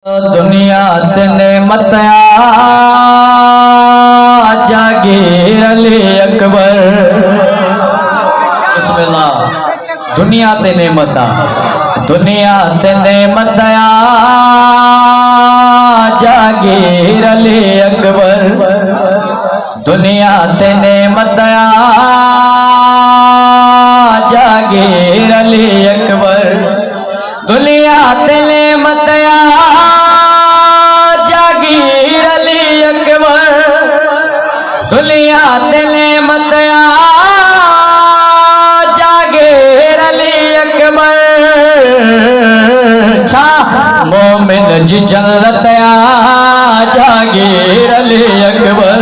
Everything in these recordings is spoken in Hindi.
दुनिया तेने मतया जागीर अली अकबर। बिस्मिल्लाह। दुनिया तेने मता, दुनिया तेने मतया जागीर अली अकबर। दुनिया तेने मतया जागीर अली अकबर। दुनिया तेने मतया जागीर अली अकबर। दुनिया तेने मतया जागीर अली अकबर। छा मोमिन जी जन्नतया जागीर अली अकबर।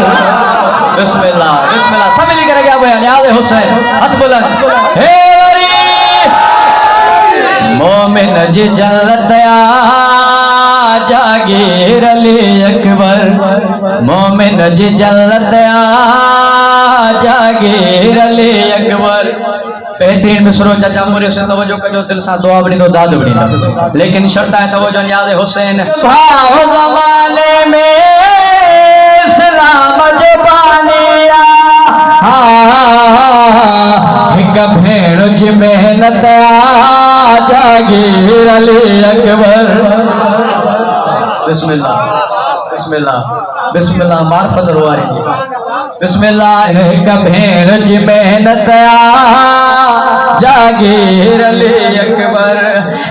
बिस्मिल्लाह बिस्मिल्लाह। सब मिल कर क्या बयान याद हुसैन हथ बुलंद। हे मोमिन जी जन्नतया जागीर अली अकबर। मोमिन जी जन्नतया जागीर अली अकबर। बेहतरीन मिसरो चाचा मुरे से तवज्जो कजो दिल सा दुआ बड़ी तो दाद बड़ी ना, लेकिन शर्त है तवज्जो याद हुसैन। भाव ज़माने में इस्लाम जो बानिया हिक भेड़ जी मेहनत जागीर अली अकबर। बिस्मिल्लाह बिस्मिल्लाह बिस्मिल्लाह। मार्फत रुआई बिस्मिल्लाह। हिक भेड़ जी मेहनत जागीर अली अकबर।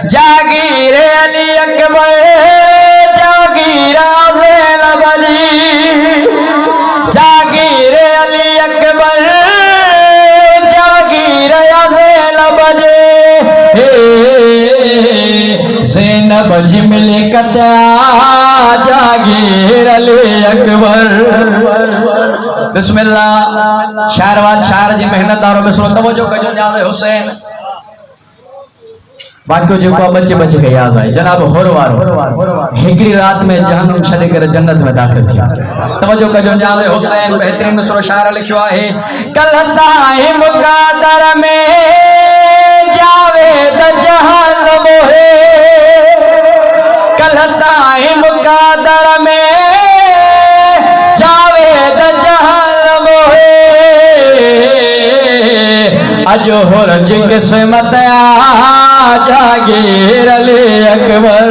जागीर अली अकबर जागीर ज़ैनब जी। जागीर अली अकबर जागीर ज़ैनब जी। ज़ैनब जी मिलकत जागीर अली अकबर। बिस्मिल्लाह। शारवाद शार जी मेहनत दारो में सुनो तवज्जो कजो याद हुसैन। बाकी जो को बच्चे बच्चे के याद आए जनाब होरवारो हिकड़ी रात में जहन्नम छड़े कर जन्नत में दाखिल थी। तवज्जो कजो याद हुसैन। बेहतरीन में सुनो शार लिखियो है। कलता है मुकादर में जावेद जहन्नम है। कलता है मुकादर में जावेद जहन्नम है। अजोहर जी किस्मत जागीर अली अकबर।